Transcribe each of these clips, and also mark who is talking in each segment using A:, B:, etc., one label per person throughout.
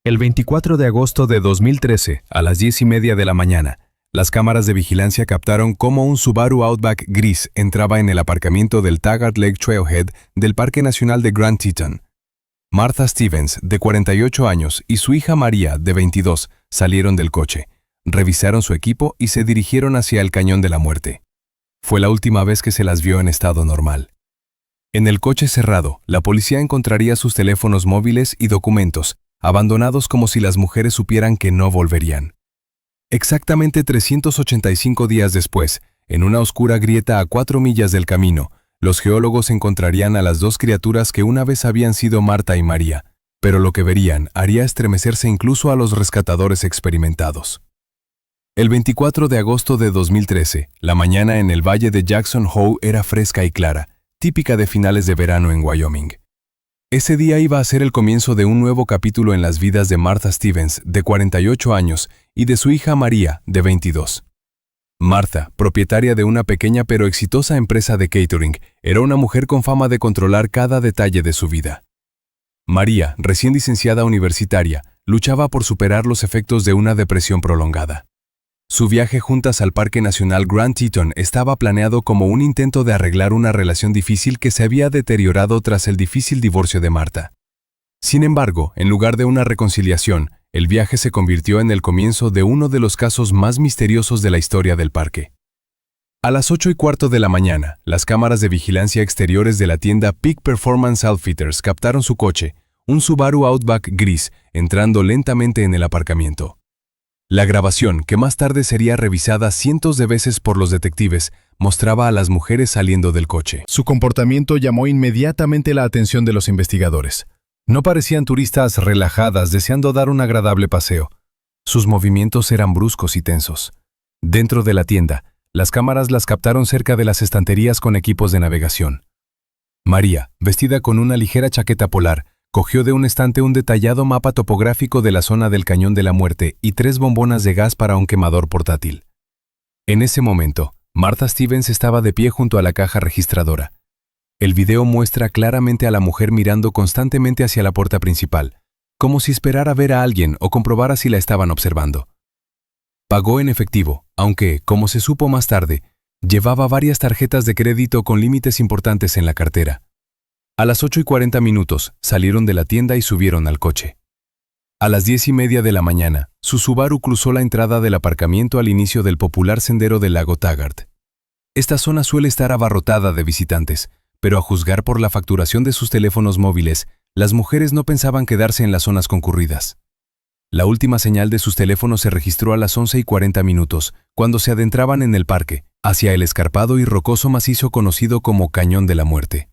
A: El 24 de agosto de 2013, a las 10:30 de la mañana, las cámaras de vigilancia captaron cómo un Subaru Outback gris entraba en el aparcamiento del Taggart Lake Trailhead del Parque Nacional de Grand Teton. Martha Stevens, de 48 años, y su hija María, de 22, salieron del coche, revisaron su equipo y se dirigieron hacia el Cañón de la Muerte. Fue la última vez que se las vio en estado normal. En el coche cerrado, la policía encontraría sus teléfonos móviles y documentos, abandonados como si las mujeres supieran que no volverían. Exactamente 385 días después, en una oscura grieta a 4 millas del camino, los geólogos encontrarían a las dos criaturas que una vez habían sido Martha y María, pero lo que verían haría estremecerse incluso a los rescatadores experimentados. El 24 de agosto de 2013, la mañana en el valle de Jackson Hole era fresca y clara, típica de finales de verano en Wyoming. Ese día iba a ser el comienzo de un nuevo capítulo en las vidas de Martha Stevens, de 48 años, y de su hija María, de 22. Martha, propietaria de una pequeña pero exitosa empresa de catering, era una mujer con fama de controlar cada detalle de su vida. María, recién licenciada universitaria, luchaba por superar los efectos de una depresión prolongada. Su viaje juntas al Parque Nacional Grand Teton estaba planeado como un intento de arreglar una relación difícil que se había deteriorado tras el difícil divorcio de Martha. Sin embargo, en lugar de una reconciliación, el viaje se convirtió en el comienzo de uno de los casos más misteriosos de la historia del parque. A las 8:15 de la mañana, las cámaras de vigilancia exteriores de la tienda Peak Performance Outfitters captaron su coche, un Subaru Outback gris, entrando lentamente en el aparcamiento. La grabación, que más tarde sería revisada cientos de veces por los detectives, mostraba a las mujeres saliendo del coche. Su comportamiento llamó inmediatamente la atención de los investigadores. No parecían turistas relajadas deseando dar un agradable paseo. Sus movimientos eran bruscos y tensos. Dentro de la tienda, las cámaras las captaron cerca de las estanterías con equipos de navegación. María, vestida con una ligera chaqueta polar, cogió de un estante un detallado mapa topográfico de la zona del Cañón de la Muerte y 3 bombonas de gas para un quemador portátil. En ese momento, Martha Stevens estaba de pie junto a la caja registradora. El video muestra claramente a la mujer mirando constantemente hacia la puerta principal, como si esperara ver a alguien o comprobara si la estaban observando. Pagó en efectivo, aunque, como se supo más tarde, llevaba varias tarjetas de crédito con límites importantes en la cartera. A las 8:40 salieron de la tienda y subieron al coche. A las 10:30 de la mañana, su Subaru cruzó la entrada del aparcamiento al inicio del popular sendero del lago Taggart. Esta zona suele estar abarrotada de visitantes, pero a juzgar por la facturación de sus teléfonos móviles, las mujeres no pensaban quedarse en las zonas concurridas. La última señal de sus teléfonos se registró a las 11:40, cuando se adentraban en el parque, hacia el escarpado y rocoso macizo conocido como Cañón de la Muerte.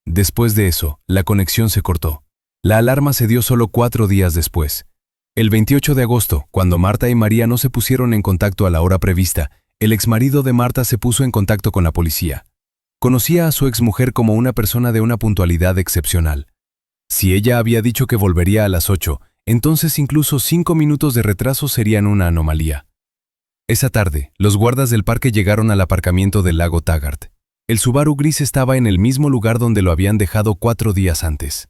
A: Después de eso, la conexión se cortó. La alarma se dio solo 4 días después. El 28 de agosto, cuando Martha y María no se pusieron en contacto a la hora prevista, el exmarido de Martha se puso en contacto con la policía. Conocía a su exmujer como una persona de una puntualidad excepcional. Si ella había dicho que volvería a las 8, entonces incluso 5 minutos de retraso serían una anomalía. Esa tarde, los guardas del parque llegaron al aparcamiento del lago Taggart. El Subaru gris estaba en el mismo lugar donde lo habían dejado 4 días antes.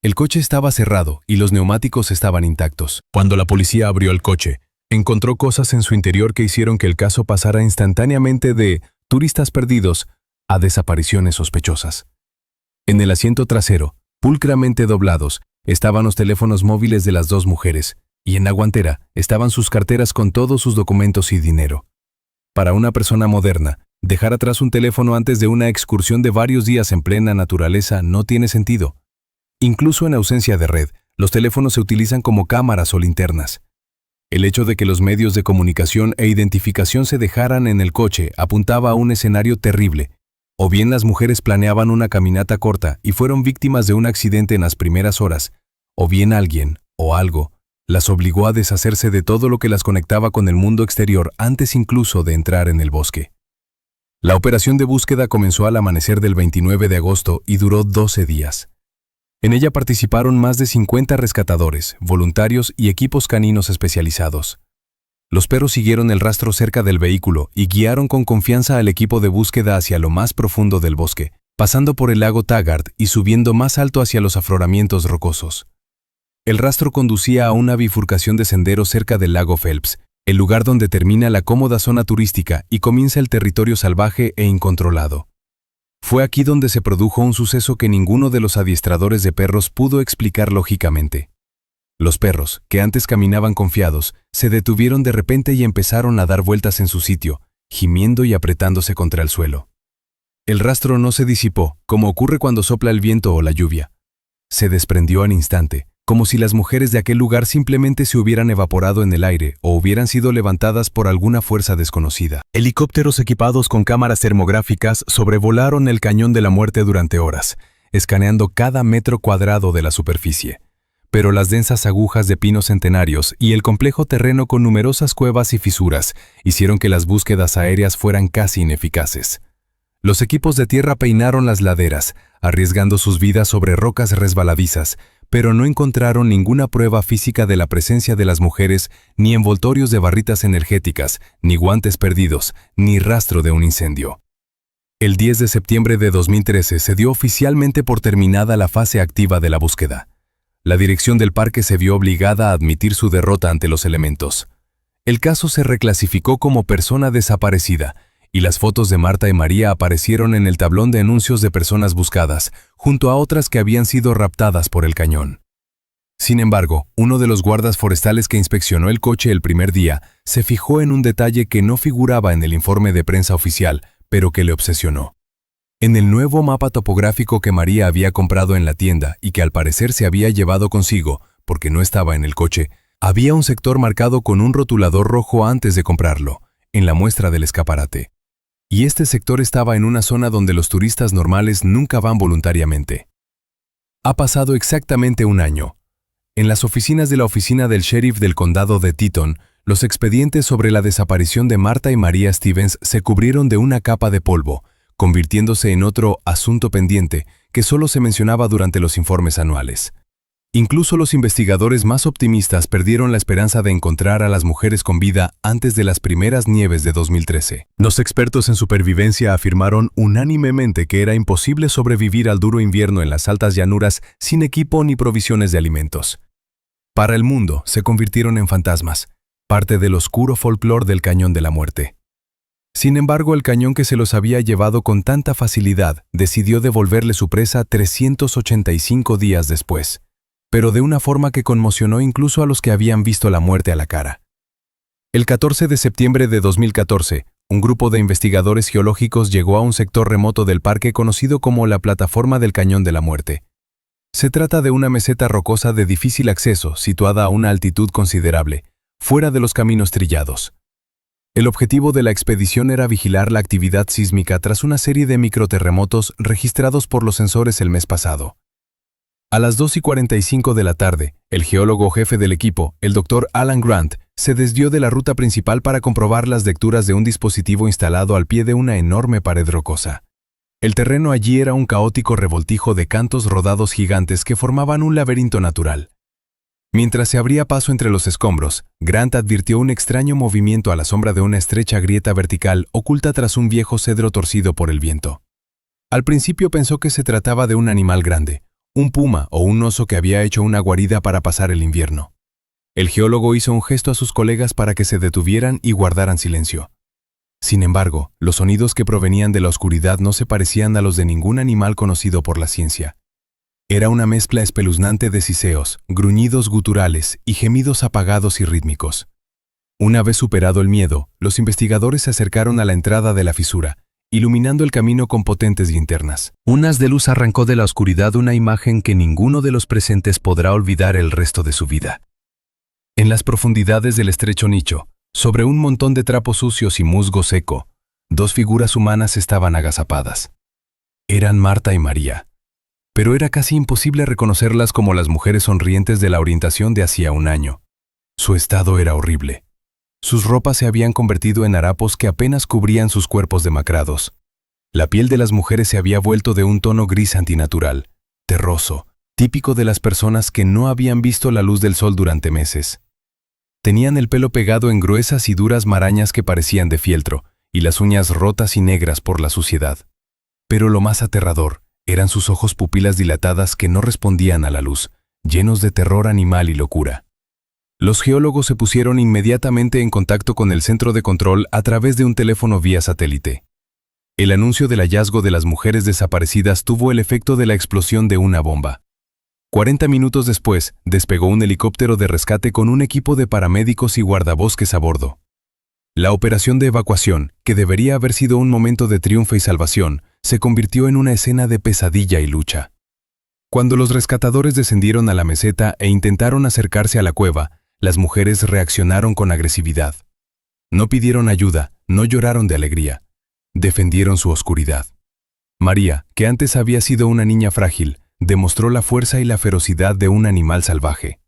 A: El coche estaba cerrado y los neumáticos estaban intactos. Cuando la policía abrió el coche, encontró cosas en su interior que hicieron que el caso pasara instantáneamente de turistas perdidos a desapariciones sospechosas. En el asiento trasero, pulcramente doblados, estaban los teléfonos móviles de las dos mujeres, y en la guantera estaban sus carteras con todos sus documentos y dinero. Para una persona moderna, dejar atrás un teléfono antes de una excursión de varios días en plena naturaleza no tiene sentido. Incluso en ausencia de red, los teléfonos se utilizan como cámaras o linternas. El hecho de que los medios de comunicación e identificación se dejaran en el coche apuntaba a un escenario terrible. O bien las mujeres planeaban una caminata corta y fueron víctimas de un accidente en las primeras horas, o bien alguien, o algo, las obligó a deshacerse de todo lo que las conectaba con el mundo exterior antes incluso de entrar en el bosque. La operación de búsqueda comenzó al amanecer del 29 de agosto y duró 12 días. En ella participaron más de 50 rescatadores, voluntarios y equipos caninos especializados. Los perros siguieron el rastro cerca del vehículo y guiaron con confianza al equipo de búsqueda hacia lo más profundo del bosque, pasando por el lago Taggart y subiendo más alto hacia los afloramientos rocosos. El rastro conducía a una bifurcación de senderos cerca del lago Phelps, el lugar donde termina la cómoda zona turística y comienza el territorio salvaje e incontrolado. Fue aquí donde se produjo un suceso que ninguno de los adiestradores de perros pudo explicar lógicamente. Los perros, que antes caminaban confiados, se detuvieron de repente y empezaron a dar vueltas en su sitio, gimiendo y apretándose contra el suelo. El rastro no se disipó, como ocurre cuando sopla el viento o la lluvia. Se desprendió al instante, como si las mujeres de aquel lugar simplemente se hubieran evaporado en el aire o hubieran sido levantadas por alguna fuerza desconocida. Helicópteros equipados con cámaras termográficas sobrevolaron el Cañón de la Muerte durante horas, escaneando cada metro cuadrado de la superficie. Pero las densas agujas de pinos centenarios y el complejo terreno con numerosas cuevas y fisuras hicieron que las búsquedas aéreas fueran casi ineficaces. Los equipos de tierra peinaron las laderas, arriesgando sus vidas sobre rocas resbaladizas, pero no encontraron ninguna prueba física de la presencia de las mujeres, ni envoltorios de barritas energéticas, ni guantes perdidos, ni rastro de un incendio. El 10 de septiembre de 2013 se dio oficialmente por terminada la fase activa de la búsqueda. La dirección del parque se vio obligada a admitir su derrota ante los elementos. El caso se reclasificó como persona desaparecida, y las fotos de Marta y María aparecieron en el tablón de anuncios de personas buscadas, junto a otras que habían sido raptadas por el cañón. Sin embargo, uno de los guardas forestales que inspeccionó el coche el primer día se fijó en un detalle que no figuraba en el informe de prensa oficial, pero que le obsesionó. En el nuevo mapa topográfico que María había comprado en la tienda y que al parecer se había llevado consigo, porque no estaba en el coche, había un sector marcado con un rotulador rojo antes de comprarlo, en la muestra del escaparate. Y este sector estaba en una zona donde los turistas normales nunca van voluntariamente. Ha pasado exactamente un año. En las oficinas de la oficina del sheriff del condado de Teton, los expedientes sobre la desaparición de Marta y María Stevens se cubrieron de una capa de polvo, convirtiéndose en otro asunto pendiente que solo se mencionaba durante los informes anuales. Incluso los investigadores más optimistas perdieron la esperanza de encontrar a las mujeres con vida antes de las primeras nieves de 2013. Los expertos en supervivencia afirmaron unánimemente que era imposible sobrevivir al duro invierno en las altas llanuras sin equipo ni provisiones de alimentos. Para el mundo, se convirtieron en fantasmas, parte del oscuro folclore del Cañón de la Muerte. Sin embargo, el cañón que se los había llevado con tanta facilidad decidió devolverle su presa 385 días después, pero de una forma que conmocionó incluso a los que habían visto la muerte a la cara. El 14 de septiembre de 2014, un grupo de investigadores geológicos llegó a un sector remoto del parque conocido como la Plataforma del Cañón de la Muerte. Se trata de una meseta rocosa de difícil acceso, situada a una altitud considerable, fuera de los caminos trillados. El objetivo de la expedición era vigilar la actividad sísmica tras una serie de microterremotos registrados por los sensores el mes pasado. A las 2:45 de la tarde, el geólogo jefe del equipo, el Dr. Alan Grant, se desvió de la ruta principal para comprobar las lecturas de un dispositivo instalado al pie de una enorme pared rocosa. El terreno allí era un caótico revoltijo de cantos rodados gigantes que formaban un laberinto natural. Mientras se abría paso entre los escombros, Grant advirtió un extraño movimiento a la sombra de una estrecha grieta vertical oculta tras un viejo cedro torcido por el viento. Al principio pensó que se trataba de un animal grande, un puma o un oso que había hecho una guarida para pasar el invierno. El geólogo hizo un gesto a sus colegas para que se detuvieran y guardaran silencio. Sin embargo, los sonidos que provenían de la oscuridad no se parecían a los de ningún animal conocido por la ciencia. Era una mezcla espeluznante de siseos, gruñidos guturales y gemidos apagados y rítmicos. Una vez superado el miedo, los investigadores se acercaron a la entrada de la fisura, iluminando el camino con potentes linternas. Un haz de luz arrancó de la oscuridad una imagen que ninguno de los presentes podrá olvidar el resto de su vida. En las profundidades del estrecho nicho, sobre un montón de trapos sucios y musgo seco, dos figuras humanas estaban agazapadas. Eran Marta y María, pero era casi imposible reconocerlas como las mujeres sonrientes de la orientación de hacía un año. Su estado era horrible. Sus ropas se habían convertido en harapos que apenas cubrían sus cuerpos demacrados. La piel de las mujeres se había vuelto de un tono gris antinatural, terroso, típico de las personas que no habían visto la luz del sol durante meses. Tenían el pelo pegado en gruesas y duras marañas que parecían de fieltro, y las uñas rotas y negras por la suciedad. Pero lo más aterrador eran sus ojos pupilas dilatadas que no respondían a la luz, llenos de terror animal y locura. Los geólogos se pusieron inmediatamente en contacto con el centro de control a través de un teléfono vía satélite. El anuncio del hallazgo de las mujeres desaparecidas tuvo el efecto de la explosión de una bomba. 40 minutos después, despegó un helicóptero de rescate con un equipo de paramédicos y guardabosques a bordo. La operación de evacuación, que debería haber sido un momento de triunfo y salvación, se convirtió en una escena de pesadilla y lucha. Cuando los rescatadores descendieron a la meseta e intentaron acercarse a la cueva, las mujeres reaccionaron con agresividad. No pidieron ayuda, no lloraron de alegría. Defendieron su oscuridad. María, que antes había sido una niña frágil, demostró la fuerza y la ferocidad de un animal salvaje.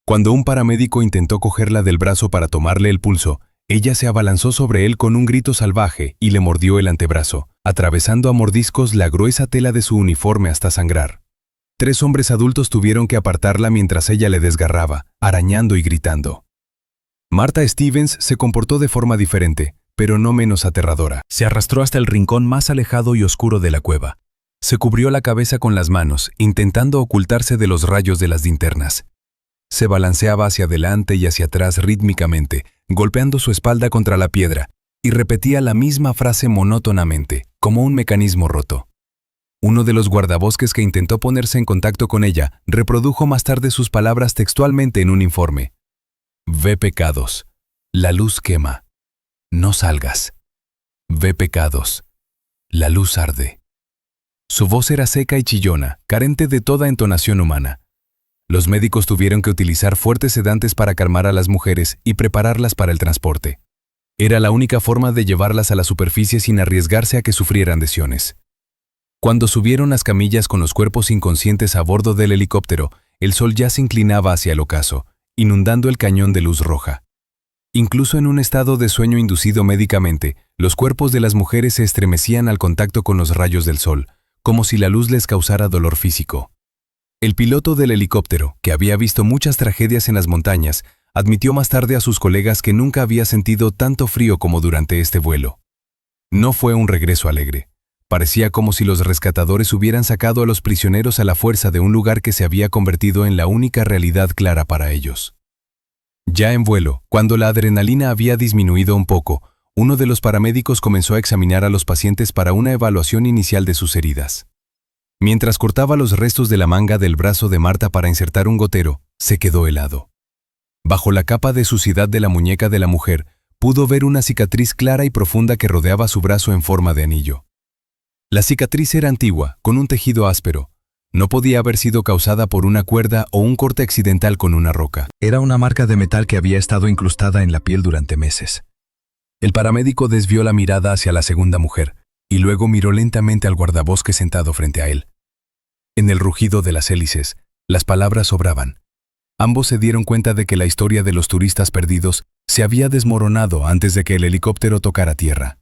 A: Cuando un paramédico intentó cogerla del brazo para tomarle el pulso, ella se abalanzó sobre él con un grito salvaje y le mordió el antebrazo, atravesando a mordiscos la gruesa tela de su uniforme hasta sangrar. 3 hombres adultos tuvieron que apartarla mientras ella le desgarraba, arañando y gritando. Martha Stevens se comportó de forma diferente, pero no menos aterradora. Se arrastró hasta el rincón más alejado y oscuro de la cueva. Se cubrió la cabeza con las manos, intentando ocultarse de los rayos de las linternas. Se balanceaba hacia adelante y hacia atrás rítmicamente, golpeando su espalda contra la piedra, y repetía la misma frase monótonamente, como un mecanismo roto. Uno de los guardabosques que intentó ponerse en contacto con ella reprodujo más tarde sus palabras textualmente en un informe. Ve pecados. La luz quema. No salgas. Ve pecados. La luz arde. Su voz era seca y chillona, carente de toda entonación humana. Los médicos tuvieron que utilizar fuertes sedantes para calmar a las mujeres y prepararlas para el transporte. Era la única forma de llevarlas a la superficie sin arriesgarse a que sufrieran lesiones. Cuando subieron las camillas con los cuerpos inconscientes a bordo del helicóptero, el sol ya se inclinaba hacia el ocaso, inundando el cañón de luz roja. Incluso en un estado de sueño inducido médicamente, los cuerpos de las mujeres se estremecían al contacto con los rayos del sol, como si la luz les causara dolor físico. El piloto del helicóptero, que había visto muchas tragedias en las montañas, admitió más tarde a sus colegas que nunca había sentido tanto frío como durante este vuelo. No fue un regreso alegre. Parecía como si los rescatadores hubieran sacado a los prisioneros a la fuerza de un lugar que se había convertido en la única realidad clara para ellos. Ya en vuelo, cuando la adrenalina había disminuido un poco, uno de los paramédicos comenzó a examinar a los pacientes para una evaluación inicial de sus heridas. Mientras cortaba los restos de la manga del brazo de Martha para insertar un gotero, se quedó helado. Bajo la capa de suciedad de la muñeca de la mujer, pudo ver una cicatriz clara y profunda que rodeaba su brazo en forma de anillo. La cicatriz era antigua, con un tejido áspero. No podía haber sido causada por una cuerda o un corte accidental con una roca. Era una marca de metal que había estado incrustada en la piel durante meses. El paramédico desvió la mirada hacia la segunda mujer, y luego miró lentamente al guardabosque sentado frente a él. En el rugido de las hélices, las palabras sobraban. Ambos se dieron cuenta de que la historia de los turistas perdidos se había desmoronado antes de que el helicóptero tocara tierra.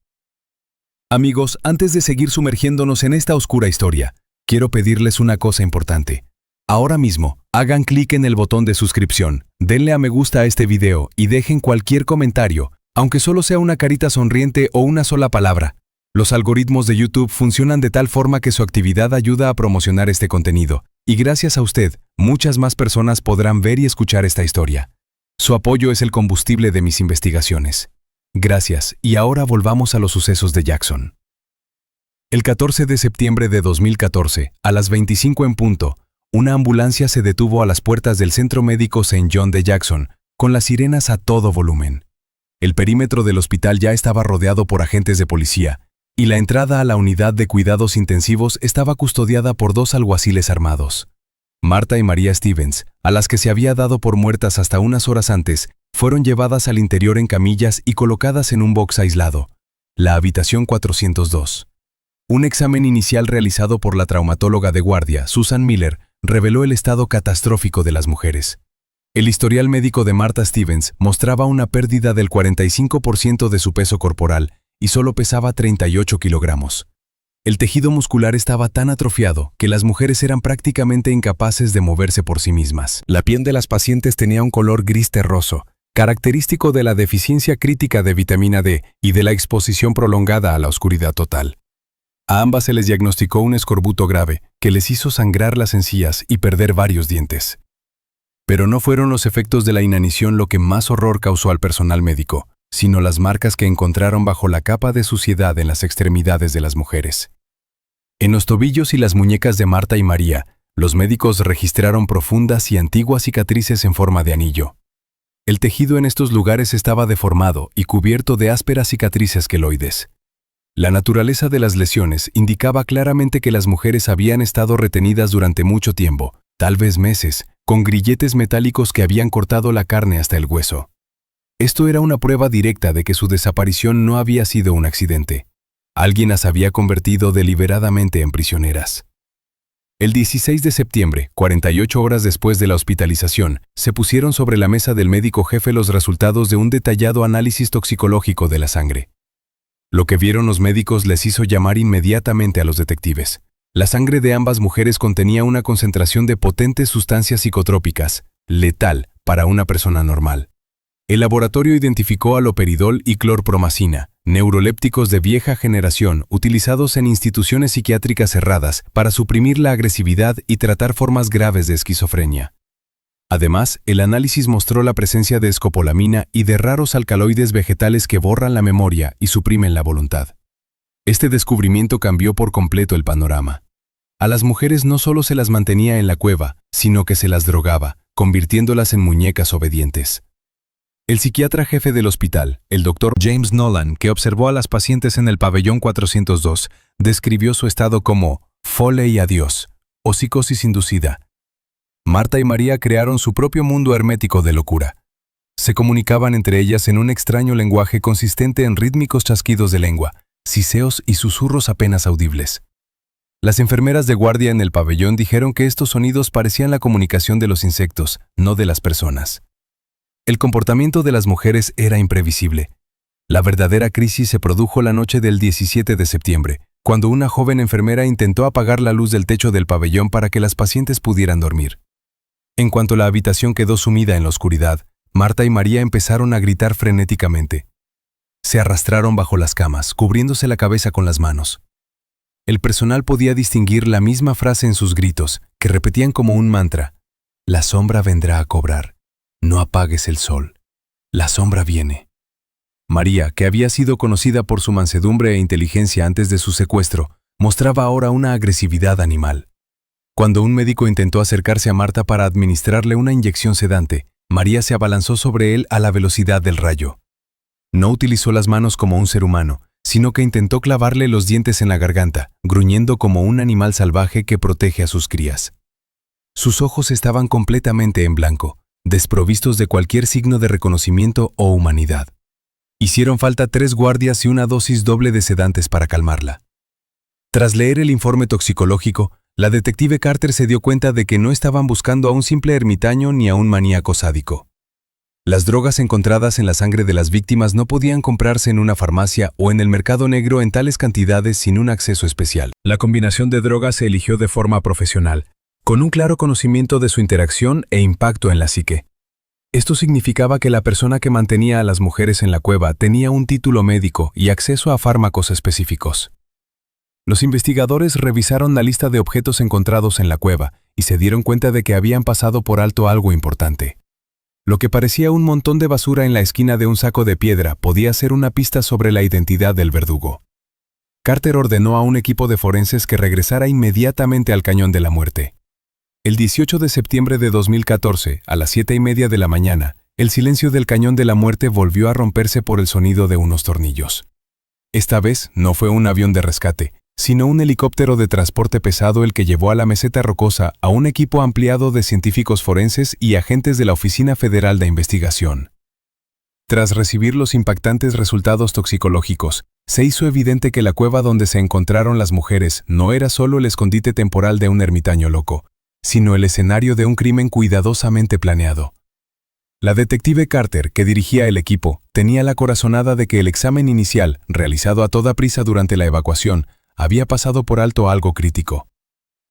A: Amigos, antes de seguir sumergiéndonos en esta oscura historia, quiero pedirles una cosa importante. Ahora mismo, hagan clic en el botón de suscripción, denle a me gusta a este video y dejen cualquier comentario, aunque solo sea una carita sonriente o una sola palabra. Los algoritmos de YouTube funcionan de tal forma que su actividad ayuda a promocionar este contenido, y gracias a usted, muchas más personas podrán ver y escuchar esta historia. Su apoyo es el combustible de mis investigaciones. Gracias, y ahora volvamos a los sucesos de Jackson. El 14 de septiembre de 2014, a las 25 en punto, una ambulancia se detuvo a las puertas del Centro Médico St. John de Jackson, con las sirenas a todo volumen. El perímetro del hospital ya estaba rodeado por agentes de policía, y la entrada a la unidad de cuidados intensivos estaba custodiada por 2 alguaciles armados. Martha y María Stevens, a las que se había dado por muertas hasta unas horas antes, fueron llevadas al interior en camillas y colocadas en un box aislado, la habitación 402. Un examen inicial realizado por la traumatóloga de guardia, Susan Miller, reveló el estado catastrófico de las mujeres. El historial médico de Martha Stevens mostraba una pérdida del 45% de su peso corporal y solo pesaba 38 kilogramos. El tejido muscular estaba tan atrofiado que las mujeres eran prácticamente incapaces de moverse por sí mismas. La piel de las pacientes tenía un color gris terroso, característico de la deficiencia crítica de vitamina D y de la exposición prolongada a la oscuridad total. A ambas se les diagnosticó un escorbuto grave que les hizo sangrar las encías y perder varios dientes. Pero no fueron los efectos de la inanición lo que más horror causó al personal médico, sino las marcas que encontraron bajo la capa de suciedad en las extremidades de las mujeres. En los tobillos y las muñecas de Marta y María, los médicos registraron profundas y antiguas cicatrices en forma de anillo. El tejido en estos lugares estaba deformado y cubierto de ásperas cicatrices queloides. La naturaleza de las lesiones indicaba claramente que las mujeres habían estado retenidas durante mucho tiempo, tal vez meses, con grilletes metálicos que habían cortado la carne hasta el hueso. Esto era una prueba directa de que su desaparición no había sido un accidente. Alguien las había convertido deliberadamente en prisioneras. El 16 de septiembre, 48 horas después de la hospitalización, se pusieron sobre la mesa del médico jefe los resultados de un detallado análisis toxicológico de la sangre. Lo que vieron los médicos les hizo llamar inmediatamente a los detectives. La sangre de ambas mujeres contenía una concentración de potentes sustancias psicotrópicas, letal para una persona normal. El laboratorio identificó haloperidol y clorpromazina, neurolépticos de vieja generación utilizados en instituciones psiquiátricas cerradas para suprimir la agresividad y tratar formas graves de esquizofrenia. Además, el análisis mostró la presencia de escopolamina y de raros alcaloides vegetales que borran la memoria y suprimen la voluntad. Este descubrimiento cambió por completo el panorama. A las mujeres no solo se las mantenía en la cueva, sino que se las drogaba, convirtiéndolas en muñecas obedientes. El psiquiatra jefe del hospital, el Dr. James Nolan, que observó a las pacientes en el pabellón 402, describió su estado como «fole y adiós» o psicosis inducida. Marta y María crearon su propio mundo hermético de locura. Se comunicaban entre ellas en un extraño lenguaje consistente en rítmicos chasquidos de lengua, siseos y susurros apenas audibles. Las enfermeras de guardia en el pabellón dijeron que estos sonidos parecían la comunicación de los insectos, no de las personas. El comportamiento de las mujeres era imprevisible. La verdadera crisis se produjo la noche del 17 de septiembre, cuando una joven enfermera intentó apagar la luz del techo del pabellón para que las pacientes pudieran dormir. En cuanto la habitación quedó sumida en la oscuridad, Marta y María empezaron a gritar frenéticamente. Se arrastraron bajo las camas, cubriéndose la cabeza con las manos. El personal podía distinguir la misma frase en sus gritos, que repetían como un mantra: «La sombra vendrá a cobrar. No apagues el sol. La sombra viene». María, que había sido conocida por su mansedumbre e inteligencia antes de su secuestro, mostraba ahora una agresividad animal. Cuando un médico intentó acercarse a Marta para administrarle una inyección sedante, María se abalanzó sobre él a la velocidad del rayo. No utilizó las manos como un ser humano, sino que intentó clavarle los dientes en la garganta, gruñendo como un animal salvaje que protege a sus crías. Sus ojos estaban completamente en blanco, desprovistos de cualquier signo de reconocimiento o humanidad. Hicieron falta 3 guardias y una dosis doble de sedantes para calmarla. Tras leer el informe toxicológico, la detective Carter se dio cuenta de que no estaban buscando a un simple ermitaño ni a un maníaco sádico. Las drogas encontradas en la sangre de las víctimas no podían comprarse en una farmacia o en el mercado negro en tales cantidades sin un acceso especial. La combinación de drogas se eligió de forma profesional, con un claro conocimiento de su interacción e impacto en la psique. Esto significaba que la persona que mantenía a las mujeres en la cueva tenía un título médico y acceso a fármacos específicos. Los investigadores revisaron la lista de objetos encontrados en la cueva y se dieron cuenta de que habían pasado por alto algo importante. Lo que parecía un montón de basura en la esquina de un saco de piedra podía ser una pista sobre la identidad del verdugo. Carter ordenó a un equipo de forenses que regresara inmediatamente al Cañón de la Muerte. El 18 de septiembre de 2014, a las 7:30 de la mañana, el silencio del Cañón de la Muerte volvió a romperse por el sonido de unos tornillos. Esta vez no fue un avión de rescate, sino un helicóptero de transporte pesado el que llevó a la meseta rocosa a un equipo ampliado de científicos forenses y agentes de la Oficina Federal de Investigación. Tras recibir los impactantes resultados toxicológicos, se hizo evidente que la cueva donde se encontraron las mujeres no era solo el escondite temporal de un ermitaño loco, sino el escenario de un crimen cuidadosamente planeado. La detective Carter, que dirigía el equipo, tenía la corazonada de que el examen inicial, realizado a toda prisa durante la evacuación, había pasado por alto algo crítico.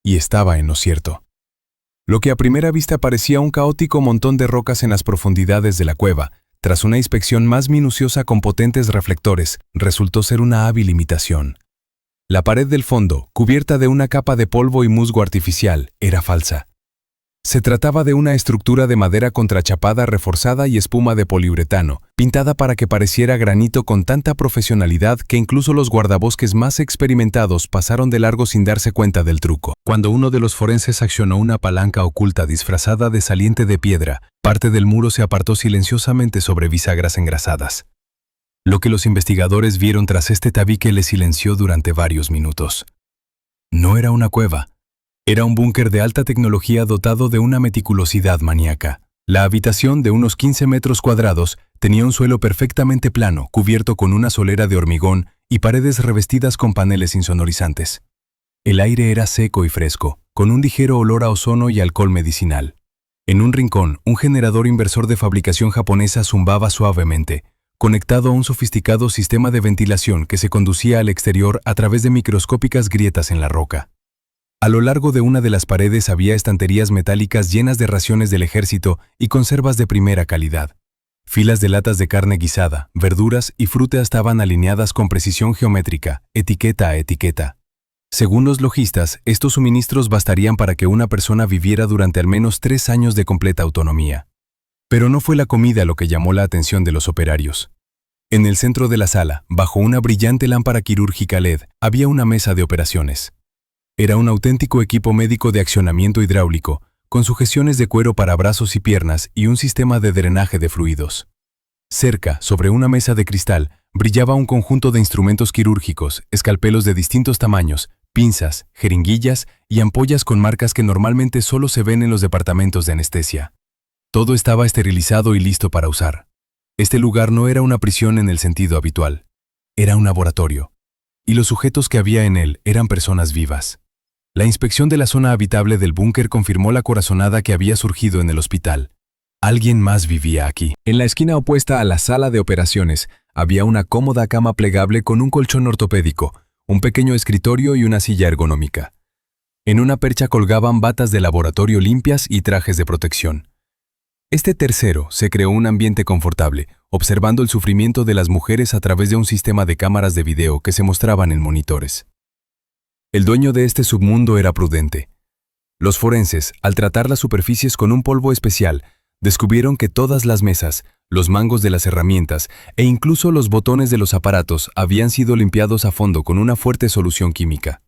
A: Y estaba en lo cierto. Lo que a primera vista parecía un caótico montón de rocas en las profundidades de la cueva, tras una inspección más minuciosa con potentes reflectores, resultó ser una hábil imitación. La pared del fondo, cubierta de una capa de polvo y musgo artificial, era falsa. Se trataba de una estructura de madera contrachapada reforzada y espuma de poliuretano, pintada para que pareciera granito con tanta profesionalidad que incluso los guardabosques más experimentados pasaron de largo sin darse cuenta del truco. Cuando uno de los forenses accionó una palanca oculta disfrazada de saliente de piedra, parte del muro se apartó silenciosamente sobre bisagras engrasadas. Lo que los investigadores vieron tras este tabique les silenció durante varios minutos. No era una cueva. Era un búnker de alta tecnología dotado de una meticulosidad maníaca. La habitación, de unos 15 metros cuadrados, tenía un suelo perfectamente plano, cubierto con una solera de hormigón y paredes revestidas con paneles insonorizantes. El aire era seco y fresco, con un ligero olor a ozono y alcohol medicinal. En un rincón, un generador inversor de fabricación japonesa zumbaba suavemente, conectado a un sofisticado sistema de ventilación que se conducía al exterior a través de microscópicas grietas en la roca. A lo largo de una de las paredes había estanterías metálicas llenas de raciones del ejército y conservas de primera calidad. Filas de latas de carne guisada, verduras y fruta estaban alineadas con precisión geométrica, etiqueta a etiqueta. Según los logistas, estos suministros bastarían para que una persona viviera durante al menos 3 años de completa autonomía. Pero no fue la comida lo que llamó la atención de los operarios. En el centro de la sala, bajo una brillante lámpara quirúrgica LED, había una mesa de operaciones. Era un auténtico equipo médico de accionamiento hidráulico, con sujeciones de cuero para brazos y piernas y un sistema de drenaje de fluidos. Cerca, sobre una mesa de cristal, brillaba un conjunto de instrumentos quirúrgicos, escalpelos de distintos tamaños, pinzas, jeringuillas y ampollas con marcas que normalmente solo se ven en los departamentos de anestesia. Todo estaba esterilizado y listo para usar. Este lugar no era una prisión en el sentido habitual. Era un laboratorio. Y los sujetos que había en él eran personas vivas. La inspección de la zona habitable del búnker confirmó la corazonada que había surgido en el hospital. Alguien más vivía aquí. En la esquina opuesta a la sala de operaciones había una cómoda cama plegable con un colchón ortopédico, un pequeño escritorio y una silla ergonómica. En una percha colgaban batas de laboratorio limpias y trajes de protección. Este tercero se creó un ambiente confortable, observando el sufrimiento de las mujeres a través de un sistema de cámaras de video que se mostraban en monitores. El dueño de este submundo era prudente. Los forenses, al tratar las superficies con un polvo especial, descubrieron que todas las mesas, los mangos de las herramientas e incluso los botones de los aparatos habían sido limpiados a fondo con una fuerte solución química.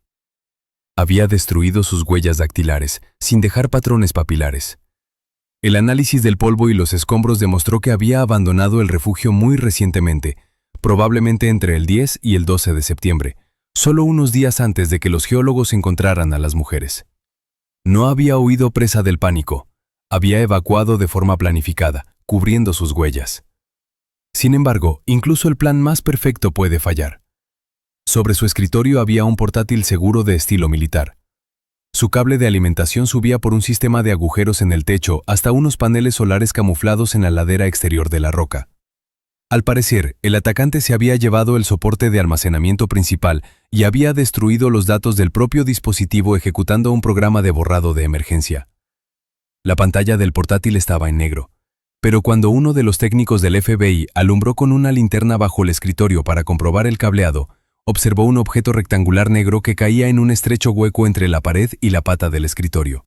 A: Había destruido sus huellas dactilares, sin dejar patrones papilares. El análisis del polvo y los escombros demostró que había abandonado el refugio muy recientemente, probablemente entre el 10 y el 12 de septiembre, solo unos días antes de que los geólogos encontraran a las mujeres. No había huido presa del pánico, había evacuado de forma planificada, cubriendo sus huellas. Sin embargo, incluso el plan más perfecto puede fallar. Sobre su escritorio había un portátil seguro de estilo militar. Su cable de alimentación subía por un sistema de agujeros en el techo hasta unos paneles solares camuflados en la ladera exterior de la roca. Al parecer, el atacante se había llevado el soporte de almacenamiento principal y había destruido los datos del propio dispositivo ejecutando un programa de borrado de emergencia. La pantalla del portátil estaba en negro, pero cuando uno de los técnicos del FBI alumbró con una linterna bajo el escritorio para comprobar el cableado, observó un objeto rectangular negro que caía en un estrecho hueco entre la pared y la pata del escritorio.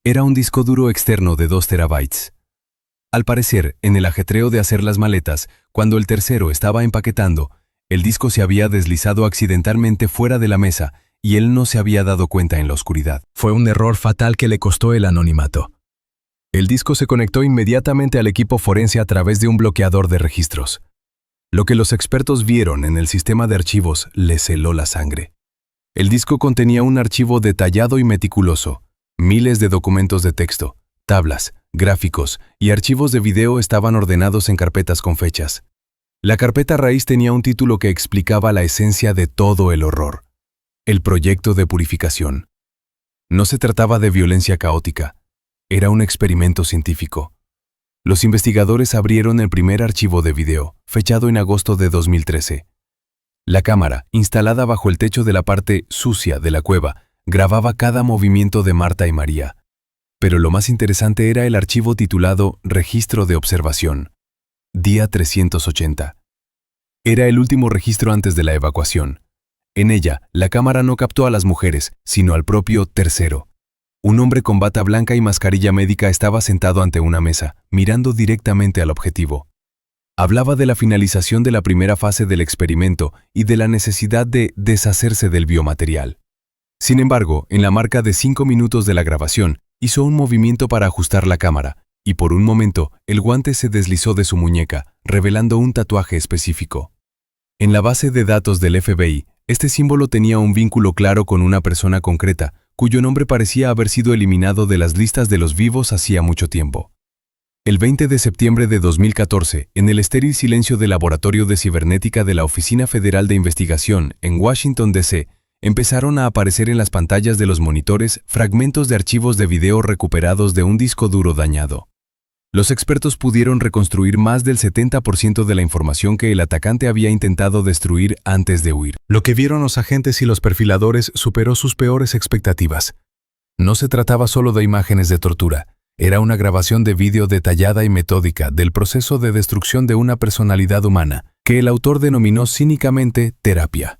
A: Era un disco duro externo de 2 terabytes. Al parecer, en el ajetreo de hacer las maletas, cuando el tercero estaba empaquetando, el disco se había deslizado accidentalmente fuera de la mesa y él no se había dado cuenta en la oscuridad. Fue un error fatal que le costó el anonimato. El disco se conectó inmediatamente al equipo forense a través de un bloqueador de registros. Lo que los expertos vieron en el sistema de archivos les heló la sangre. El disco contenía un archivo detallado y meticuloso. Miles de documentos de texto, tablas, gráficos y archivos de video estaban ordenados en carpetas con fechas. La carpeta raíz tenía un título que explicaba la esencia de todo el horror: el proyecto de purificación. No se trataba de violencia caótica, era un experimento científico. Los investigadores abrieron el primer archivo de video, fechado en agosto de 2013. La cámara, instalada bajo el techo de la parte sucia de la cueva, grababa cada movimiento de Marta y María. Pero lo más interesante era el archivo titulado Registro de Observación. Día 380. Era el último registro antes de la evacuación. En ella, la cámara no captó a las mujeres, sino al propio tercero. Un hombre con bata blanca y mascarilla médica estaba sentado ante una mesa, mirando directamente al objetivo. Hablaba de la finalización de la primera fase del experimento y de la necesidad de deshacerse del biomaterial. Sin embargo, en la marca de 5 minutos de la grabación, hizo un movimiento para ajustar la cámara, y por un momento, el guante se deslizó de su muñeca, revelando un tatuaje específico. En la base de datos del FBI, este símbolo tenía un vínculo claro con una persona concreta, cuyo nombre parecía haber sido eliminado de las listas de los vivos hacía mucho tiempo. El 20 de septiembre de 2014, en el estéril silencio del Laboratorio de Cibernética de la Oficina Federal de Investigación en Washington, D.C., empezaron a aparecer en las pantallas de los monitores fragmentos de archivos de video recuperados de un disco duro dañado. Los expertos pudieron reconstruir más del 70% de la información que el atacante había intentado destruir antes de huir. Lo que vieron los agentes y los perfiladores superó sus peores expectativas. No se trataba solo de imágenes de tortura, era una grabación de vídeo detallada y metódica del proceso de destrucción de una personalidad humana, que el autor denominó cínicamente terapia.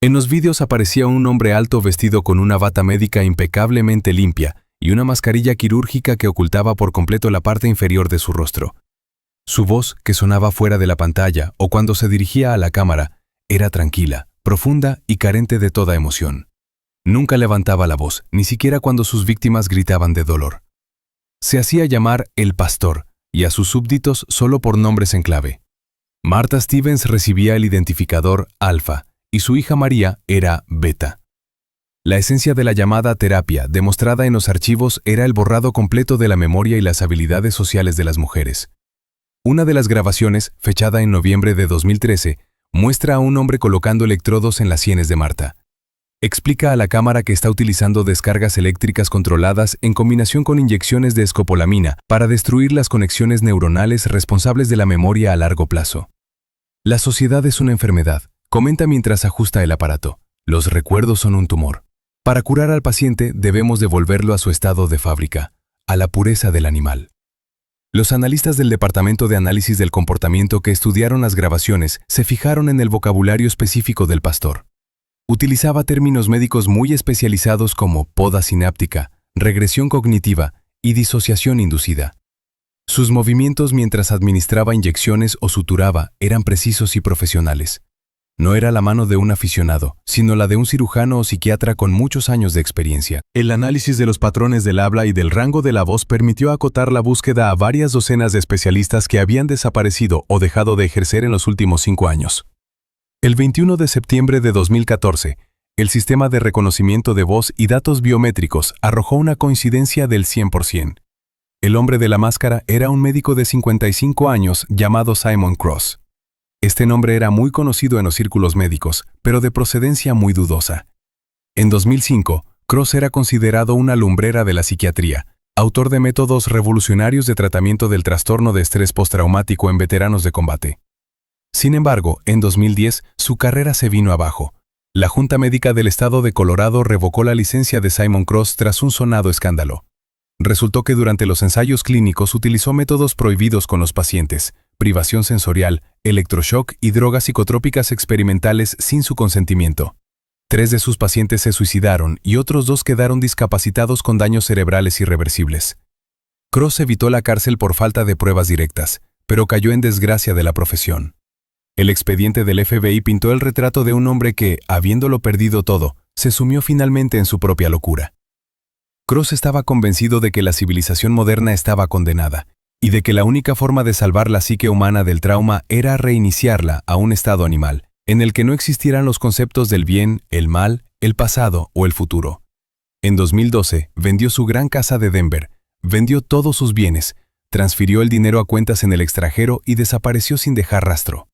A: En los vídeos aparecía un hombre alto vestido con una bata médica impecablemente limpia, y una mascarilla quirúrgica que ocultaba por completo la parte inferior de su rostro. Su voz, que sonaba fuera de la pantalla o cuando se dirigía a la cámara, era tranquila, profunda y carente de toda emoción. Nunca levantaba la voz, ni siquiera cuando sus víctimas gritaban de dolor. Se hacía llamar el pastor, y a sus súbditos solo por nombres en clave. Martha Stevens recibía el identificador Alfa, y su hija María era Beta. La esencia de la llamada terapia, demostrada en los archivos, era el borrado completo de la memoria y las habilidades sociales de las mujeres. Una de las grabaciones, fechada en noviembre de 2013, muestra a un hombre colocando electrodos en las sienes de Martha. Explica a la cámara que está utilizando descargas eléctricas controladas en combinación con inyecciones de escopolamina para destruir las conexiones neuronales responsables de la memoria a largo plazo. La sociedad es una enfermedad, comenta mientras ajusta el aparato. Los recuerdos son un tumor. Para curar al paciente debemos devolverlo a su estado de fábrica, a la pureza del animal. Los analistas del Departamento de Análisis del Comportamiento que estudiaron las grabaciones se fijaron en el vocabulario específico del pastor. Utilizaba términos médicos muy especializados como poda sináptica, regresión cognitiva y disociación inducida. Sus movimientos mientras administraba inyecciones o suturaba eran precisos y profesionales. No era la mano de un aficionado, sino la de un cirujano o psiquiatra con muchos años de experiencia. El análisis de los patrones del habla y del rango de la voz permitió acotar la búsqueda a varias docenas de especialistas que habían desaparecido o dejado de ejercer en los últimos 5 años. El 21 de septiembre de 2014, el sistema de reconocimiento de voz y datos biométricos arrojó una coincidencia del 100%. El hombre de la máscara era un médico de 55 años llamado Simon Cross. Este nombre era muy conocido en los círculos médicos, pero de procedencia muy dudosa. En 2005, Cross era considerado una lumbrera de la psiquiatría, autor de métodos revolucionarios de tratamiento del trastorno de estrés postraumático en veteranos de combate. Sin embargo, en 2010, su carrera se vino abajo. La Junta Médica del Estado de Colorado revocó la licencia de Simon Cross tras un sonado escándalo. Resultó que durante los ensayos clínicos utilizó métodos prohibidos con los pacientes, privación sensorial, electroshock y drogas psicotrópicas experimentales sin su consentimiento. 3 de sus pacientes se suicidaron y otros 2 quedaron discapacitados con daños cerebrales irreversibles. Cross evitó la cárcel por falta de pruebas directas, pero cayó en desgracia de la profesión. El expediente del FBI pintó el retrato de un hombre que, habiéndolo perdido todo, se sumió finalmente en su propia locura. Cross estaba convencido de que la civilización moderna estaba condenada, y de que la única forma de salvar la psique humana del trauma era reiniciarla a un estado animal, en el que no existieran los conceptos del bien, el mal, el pasado o el futuro. En 2012, vendió su gran casa de Denver, vendió todos sus bienes, transfirió el dinero a cuentas en el extranjero y desapareció sin dejar rastro.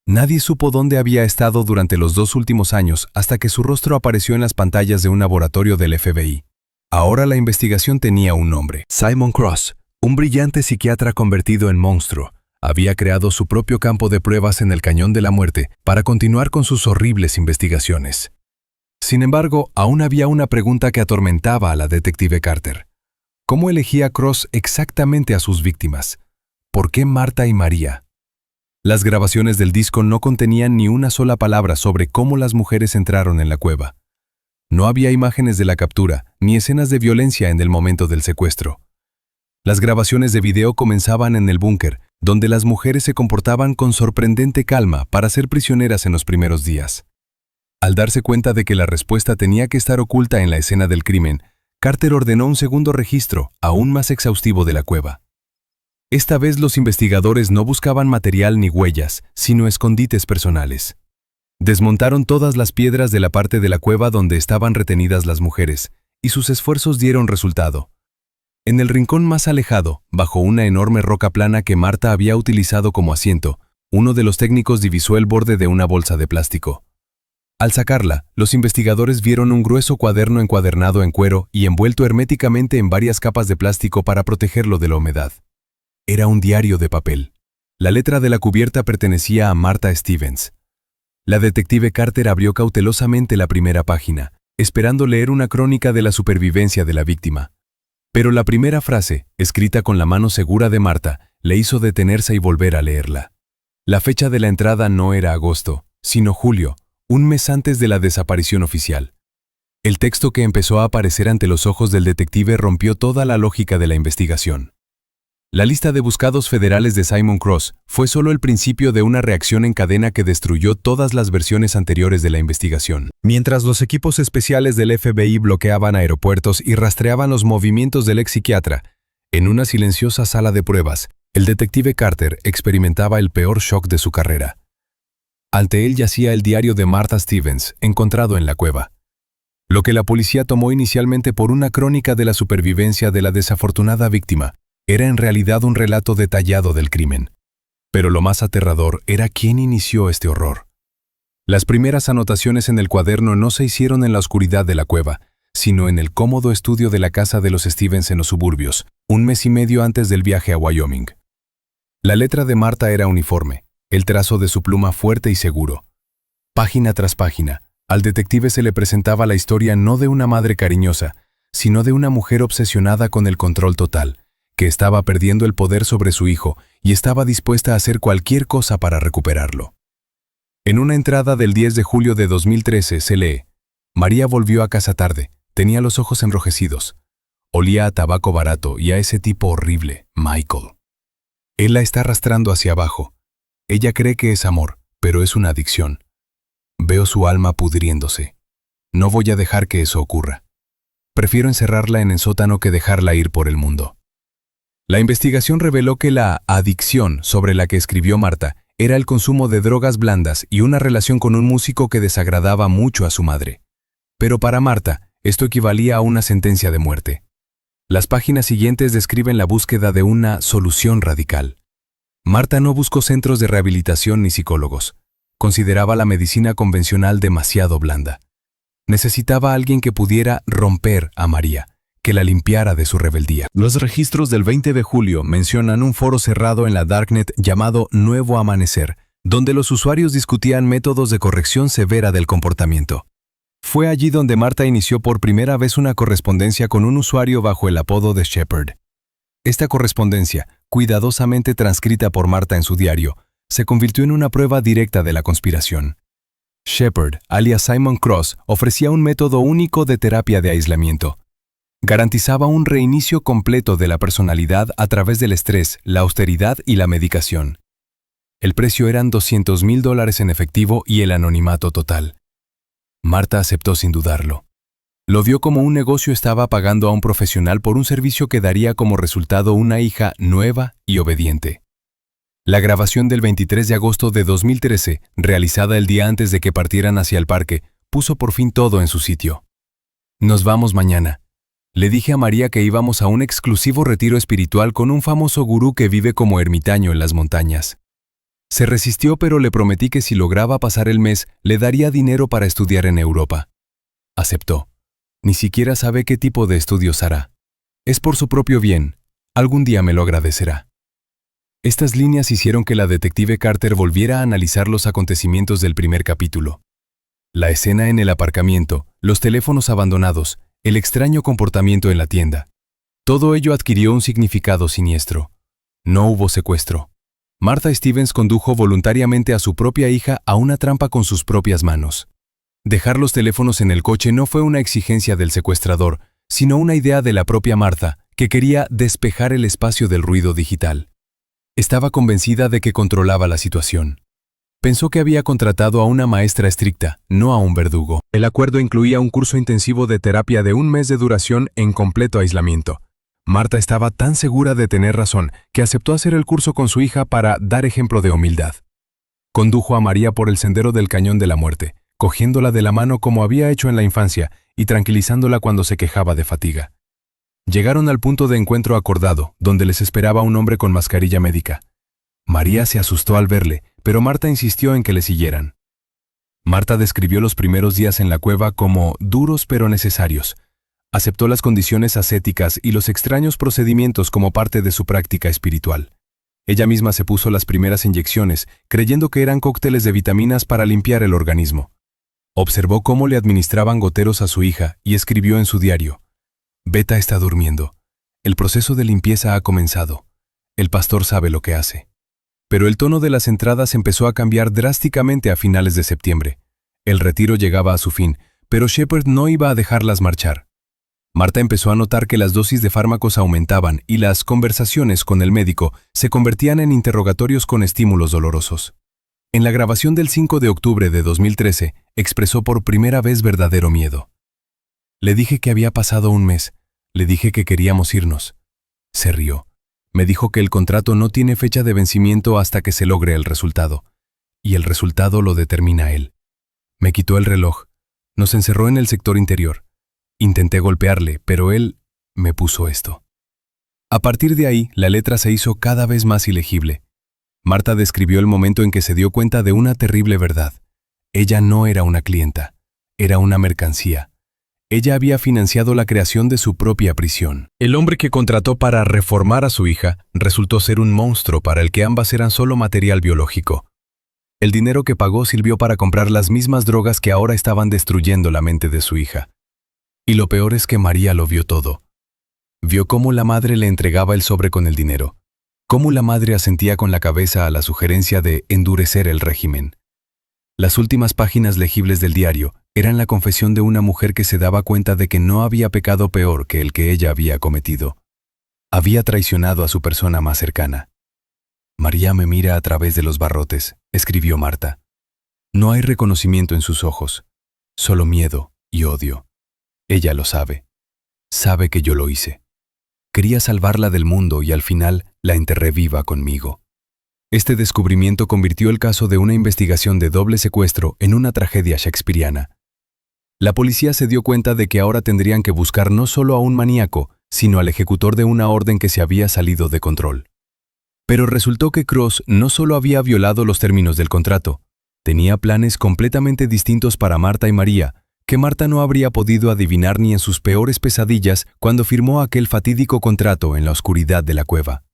A: Nadie supo dónde había estado durante los 2 últimos años hasta que su rostro apareció en las pantallas de un laboratorio del FBI. Ahora la investigación tenía un nombre. Simon Cross, un brillante psiquiatra convertido en monstruo, había creado su propio campo de pruebas en el Cañón de la Muerte para continuar con sus horribles investigaciones. Sin embargo, aún había una pregunta que atormentaba a la detective Carter. ¿Cómo elegía Cross exactamente a sus víctimas? ¿Por qué Martha y María? Las grabaciones del disco no contenían ni una sola palabra sobre cómo las mujeres entraron en la cueva. No había imágenes de la captura, ni escenas de violencia en el momento del secuestro. Las grabaciones de video comenzaban en el búnker, donde las mujeres se comportaban con sorprendente calma para ser prisioneras en los primeros días. Al darse cuenta de que la respuesta tenía que estar oculta en la escena del crimen, Carter ordenó un segundo registro, aún más exhaustivo de la cueva. Esta vez los investigadores no buscaban material ni huellas, sino escondites personales. Desmontaron todas las piedras de la parte de la cueva donde estaban retenidas las mujeres, y sus esfuerzos dieron resultado. En el rincón más alejado, bajo una enorme roca plana que Marta había utilizado como asiento, uno de los técnicos divisó el borde de una bolsa de plástico. Al sacarla, los investigadores vieron un grueso cuaderno encuadernado en cuero y envuelto herméticamente en varias capas de plástico para protegerlo de la humedad. Era un diario de papel. La letra de la cubierta pertenecía a Martha Stevens. La detective Carter abrió cautelosamente la primera página, esperando leer una crónica de la supervivencia de la víctima. Pero la primera frase, escrita con la mano segura de Marta, le hizo detenerse y volver a leerla. La fecha de la entrada no era agosto, sino julio, un mes antes de la desaparición oficial. El texto que empezó a aparecer ante los ojos del detective rompió toda la lógica de la investigación. La lista de buscados federales de Simon Cross fue solo el principio de una reacción en cadena que destruyó todas las versiones anteriores de la investigación. Mientras los equipos especiales del FBI bloqueaban aeropuertos y rastreaban los movimientos del ex psiquiatra, en una silenciosa sala de pruebas, el detective Carter experimentaba el peor shock de su carrera. Ante él yacía el diario de Martha Stevens, encontrado en la cueva. Lo que la policía tomó inicialmente por una crónica de la supervivencia de la desafortunada víctima, era en realidad un relato detallado del crimen. Pero lo más aterrador era quién inició este horror. Las primeras anotaciones en el cuaderno no se hicieron en la oscuridad de la cueva, sino en el cómodo estudio de la casa de los Stevens en los suburbios, un mes y medio antes del viaje a Wyoming. La letra de Marta era uniforme, el trazo de su pluma fuerte y seguro. Página tras página, al detective se le presentaba la historia no de una madre cariñosa, sino de una mujer obsesionada con el control total, que estaba perdiendo el poder sobre su hijo y estaba dispuesta a hacer cualquier cosa para recuperarlo. En una entrada del 10 de julio de 2013 se lee: María volvió a casa tarde, tenía los ojos enrojecidos. Olía a tabaco barato y a ese tipo horrible, Michael. Él la está arrastrando hacia abajo. Ella cree que es amor, pero es una adicción. Veo su alma pudriéndose. No voy a dejar que eso ocurra. Prefiero encerrarla en el sótano que dejarla ir por el mundo. La investigación reveló que la adicción sobre la que escribió Marta era el consumo de drogas blandas y una relación con un músico que desagradaba mucho a su madre. Pero para Marta, esto equivalía a una sentencia de muerte. Las páginas siguientes describen la búsqueda de una solución radical. Marta no buscó centros de rehabilitación ni psicólogos. Consideraba la medicina convencional demasiado blanda. Necesitaba a alguien que pudiera romper a María, que la limpiara de su rebeldía. Los registros del 20 de julio mencionan un foro cerrado en la Darknet llamado Nuevo Amanecer, donde los usuarios discutían métodos de corrección severa del comportamiento. Fue allí donde Marta inició por primera vez una correspondencia con un usuario bajo el apodo de Shepard. Esta correspondencia, cuidadosamente transcrita por Marta en su diario, se convirtió en una prueba directa de la conspiración. Shepard, alias Simon Cross, ofrecía un método único de terapia de aislamiento. Garantizaba un reinicio completo de la personalidad a través del estrés, la austeridad y la medicación. El precio eran $200,000 en efectivo y el anonimato total. Marta aceptó sin dudarlo. Lo vio como un negocio estaba pagando a un profesional por un servicio que daría como resultado una hija nueva y obediente. La grabación del 23 de agosto de 2013, realizada el día antes de que partieran hacia el parque, puso por fin todo en su sitio. Nos vamos mañana. Le dije a María que íbamos a un exclusivo retiro espiritual con un famoso gurú que vive como ermitaño en las montañas. Se resistió, pero le prometí que si lograba pasar el mes, le daría dinero para estudiar en Europa. Aceptó. Ni siquiera sabe qué tipo de estudios hará. Es por su propio bien. Algún día me lo agradecerá. Estas líneas hicieron que la detective Carter volviera a analizar los acontecimientos del primer capítulo. La escena en el aparcamiento, los teléfonos abandonados, el extraño comportamiento en la tienda. Todo ello adquirió un significado siniestro. No hubo secuestro. Martha Stevens condujo voluntariamente a su propia hija a una trampa con sus propias manos. Dejar los teléfonos en el coche no fue una exigencia del secuestrador, sino una idea de la propia Martha, que quería despejar el espacio del ruido digital. Estaba convencida de que controlaba la situación. Pensó que había contratado a una maestra estricta, no a un verdugo. El acuerdo incluía un curso intensivo de terapia de 1 mes de duración en completo aislamiento. Martha estaba tan segura de tener razón que aceptó hacer el curso con su hija para dar ejemplo de humildad. Condujo a María por el sendero del Cañón de la Muerte, cogiéndola de la mano como había hecho en la infancia y tranquilizándola cuando se quejaba de fatiga. Llegaron al punto de encuentro acordado, donde les esperaba un hombre con mascarilla médica. María se asustó al verle, pero Martha insistió en que le siguieran. Martha describió los primeros días en la cueva como duros pero necesarios. Aceptó las condiciones ascéticas y los extraños procedimientos como parte de su práctica espiritual. Ella misma se puso las primeras inyecciones, creyendo que eran cócteles de vitaminas para limpiar el organismo. Observó cómo le administraban goteros a su hija y escribió en su diario: «Beta está durmiendo. El proceso de limpieza ha comenzado. El pastor sabe lo que hace». Pero el tono de las entradas empezó a cambiar drásticamente a finales de septiembre. El retiro llegaba a su fin, pero Shepard no iba a dejarlas marchar. Martha empezó a notar que las dosis de fármacos aumentaban y las conversaciones con el médico se convertían en interrogatorios con estímulos dolorosos. En la grabación del 5 de octubre de 2013, expresó por primera vez verdadero miedo. «Le dije que había pasado 1 mes. Le dije que queríamos irnos». Se rió. Me dijo que el contrato no tiene fecha de vencimiento hasta que se logre el resultado. Y el resultado lo determina él. Me quitó el reloj. Nos encerró en el sector interior. Intenté golpearle, pero él me puso esto. A partir de ahí, la letra se hizo cada vez más ilegible. Martha describió el momento en que se dio cuenta de una terrible verdad. Ella no era una clienta, era una mercancía. Ella había financiado la creación de su propia prisión. El hombre que contrató para reformar a su hija resultó ser un monstruo para el que ambas eran solo material biológico. El dinero que pagó sirvió para comprar las mismas drogas que ahora estaban destruyendo la mente de su hija. Y lo peor es que María lo vio todo. Vio cómo la madre le entregaba el sobre con el dinero, cómo la madre asentía con la cabeza a la sugerencia de endurecer el régimen. Las últimas páginas legibles del diario eran la confesión de una mujer que se daba cuenta de que no había pecado peor que el que ella había cometido. Había traicionado a su persona más cercana. «María me mira a través de los barrotes», escribió Martha. «No hay reconocimiento en sus ojos, solo miedo y odio. Ella lo sabe. Sabe que yo lo hice. Quería salvarla del mundo y al final la enterré viva conmigo». Este descubrimiento convirtió el caso de una investigación de doble secuestro en una tragedia shakespeariana. La policía se dio cuenta de que ahora tendrían que buscar no solo a un maníaco, sino al ejecutor de una orden que se había salido de control. Pero resultó que Cross no solo había violado los términos del contrato, tenía planes completamente distintos para Martha y María, que Martha no habría podido adivinar ni en sus peores pesadillas cuando firmó aquel fatídico contrato en la oscuridad de la cueva.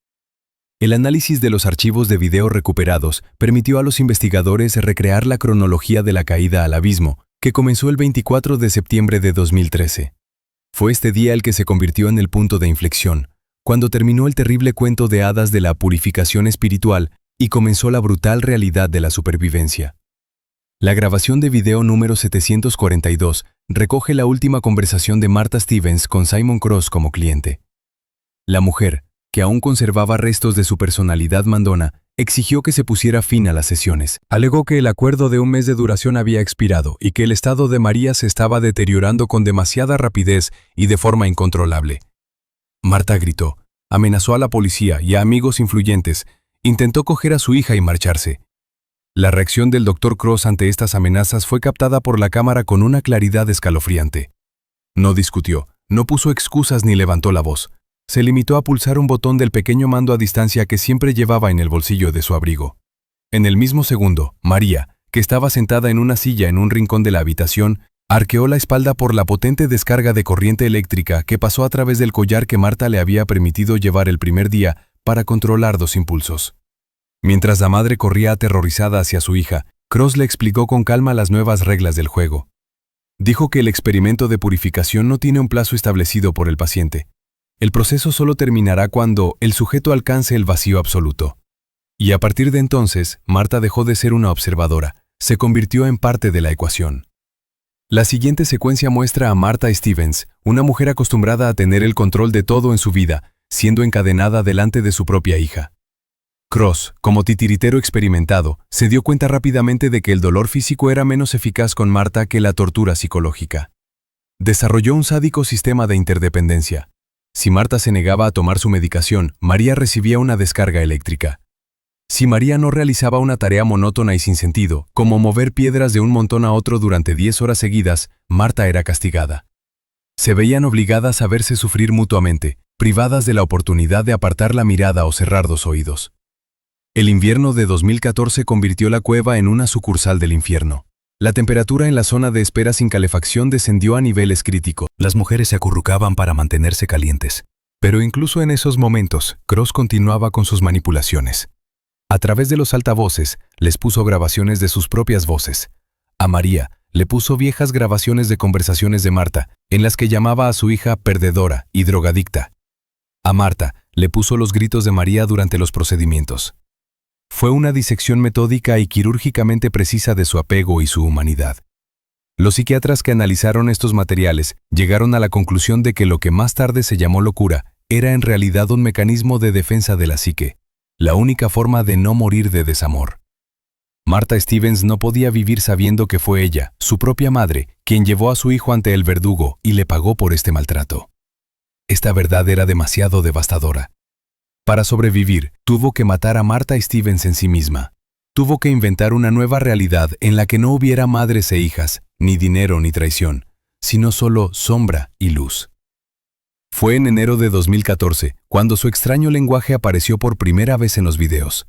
A: El análisis de los archivos de video recuperados permitió a los investigadores recrear la cronología de la caída al abismo, que comenzó el 24 de septiembre de 2013. Fue este día el que se convirtió en el punto de inflexión, cuando terminó el terrible cuento de hadas de la purificación espiritual y comenzó la brutal realidad de la supervivencia. La grabación de video número 742 recoge la última conversación de Martha Stevens con Simon Cross como cliente. La mujer, que aún conservaba restos de su personalidad mandona, exigió que se pusiera fin a las sesiones. Alegó que el acuerdo de 1 mes de duración había expirado y que el estado de María se estaba deteriorando con demasiada rapidez y de forma incontrolable. Martha gritó, amenazó a la policía y a amigos influyentes, intentó coger a su hija y marcharse. La reacción del Dr. Cross ante estas amenazas fue captada por la cámara con una claridad escalofriante. No discutió, no puso excusas ni levantó la voz. Se limitó a pulsar un botón del pequeño mando a distancia que siempre llevaba en el bolsillo de su abrigo. En el mismo segundo, María, que estaba sentada en una silla en un rincón de la habitación, arqueó la espalda por la potente descarga de corriente eléctrica que pasó a través del collar que Martha le había permitido llevar el primer día para controlar 2 impulsos. Mientras la madre corría aterrorizada hacia su hija, Cross le explicó con calma las nuevas reglas del juego. Dijo que el experimento de purificación no tiene un plazo establecido por el paciente. El proceso solo terminará cuando el sujeto alcance el vacío absoluto. Y a partir de entonces, Martha dejó de ser una observadora, se convirtió en parte de la ecuación. La siguiente secuencia muestra a Martha Stevens, una mujer acostumbrada a tener el control de todo en su vida, siendo encadenada delante de su propia hija. Cross, como titiritero experimentado, se dio cuenta rápidamente de que el dolor físico era menos eficaz con Martha que la tortura psicológica. Desarrolló un sádico sistema de interdependencia. Si Martha se negaba a tomar su medicación, María recibía una descarga eléctrica. Si María no realizaba una tarea monótona y sin sentido, como mover piedras de un montón a otro durante 10 horas seguidas, Martha era castigada. Se veían obligadas a verse sufrir mutuamente, privadas de la oportunidad de apartar la mirada o cerrar los oídos. El invierno de 2014 convirtió la cueva en una sucursal del infierno. La temperatura en la zona de espera sin calefacción descendió a niveles críticos. Las mujeres se acurrucaban para mantenerse calientes. Pero incluso en esos momentos, Cross continuaba con sus manipulaciones. A través de los altavoces, les puso grabaciones de sus propias voces. A María le puso viejas grabaciones de conversaciones de Martha, en las que llamaba a su hija perdedora y drogadicta. A Martha le puso los gritos de María durante los procedimientos. Fue una disección metódica y quirúrgicamente precisa de su apego y su humanidad. Los psiquiatras que analizaron estos materiales llegaron a la conclusión de que lo que más tarde se llamó locura era en realidad un mecanismo de defensa de la psique, la única forma de no morir de desamor. Martha Stevens no podía vivir sabiendo que fue ella, su propia madre, quien llevó a su hijo ante el verdugo y le pagó por este maltrato. Esta verdad era demasiado devastadora. Para sobrevivir, tuvo que matar a Martha Stevens en sí misma. Tuvo que inventar una nueva realidad en la que no hubiera madres e hijas, ni dinero ni traición, sino solo sombra y luz. Fue en enero de 2014 cuando su extraño lenguaje apareció por primera vez en los videos.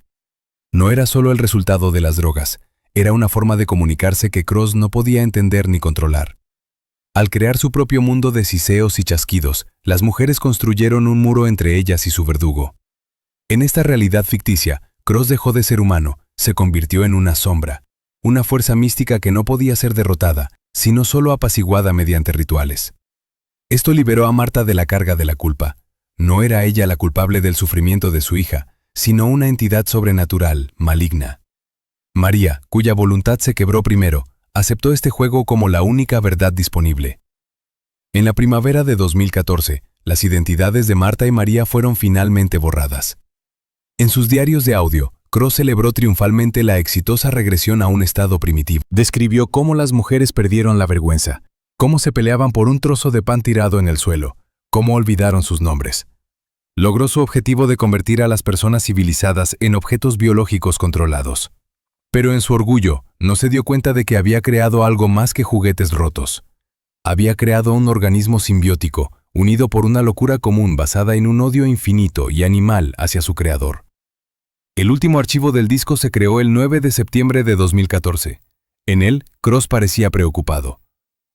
A: No era solo el resultado de las drogas, era una forma de comunicarse que Cross no podía entender ni controlar. Al crear su propio mundo de siseos y chasquidos, las mujeres construyeron un muro entre ellas y su verdugo. En esta realidad ficticia, Cross dejó de ser humano, se convirtió en una sombra, una fuerza mística que no podía ser derrotada, sino solo apaciguada mediante rituales. Esto liberó a Martha de la carga de la culpa. No era ella la culpable del sufrimiento de su hija, sino una entidad sobrenatural, maligna. María, cuya voluntad se quebró primero, aceptó este juego como la única verdad disponible. En la primavera de 2014, las identidades de Martha y María fueron finalmente borradas. En sus diarios de audio, Cross celebró triunfalmente la exitosa regresión a un estado primitivo. Describió cómo las mujeres perdieron la vergüenza, cómo se peleaban por un trozo de pan tirado en el suelo, cómo olvidaron sus nombres. Logró su objetivo de convertir a las personas civilizadas en objetos biológicos controlados. Pero en su orgullo, no se dio cuenta de que había creado algo más que juguetes rotos. Había creado un organismo simbiótico, unido por una locura común basada en un odio infinito y animal hacia su creador. El último archivo del disco se creó el 9 de septiembre de 2014. En él, Cross parecía preocupado.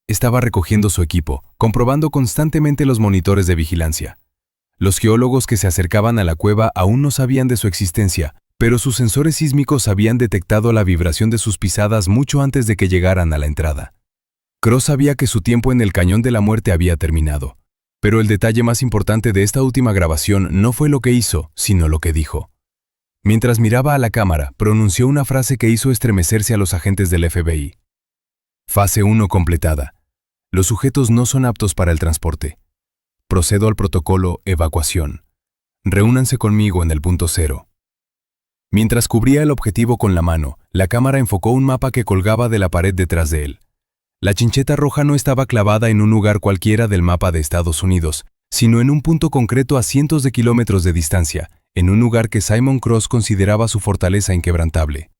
A: Estaba recogiendo su equipo, comprobando constantemente los monitores de vigilancia. Los geólogos que se acercaban a la cueva aún no sabían de su existencia, pero sus sensores sísmicos habían detectado la vibración de sus pisadas mucho antes de que llegaran a la entrada. Cross sabía que su tiempo en el Cañón de la Muerte había terminado. Pero el detalle más importante de esta última grabación no fue lo que hizo, sino lo que dijo. Mientras miraba a la cámara, pronunció una frase que hizo estremecerse a los agentes del FBI. Fase 1 completada. Los sujetos no son aptos para el transporte. Procedo al protocolo evacuación. Reúnanse conmigo en el punto 0. Mientras cubría el objetivo con la mano, la cámara enfocó un mapa que colgaba de la pared detrás de él. La chincheta roja no estaba clavada en un lugar cualquiera del mapa de Estados Unidos, sino en un punto concreto a cientos de kilómetros de distancia, en un lugar que Simon Cross consideraba su fortaleza inquebrantable.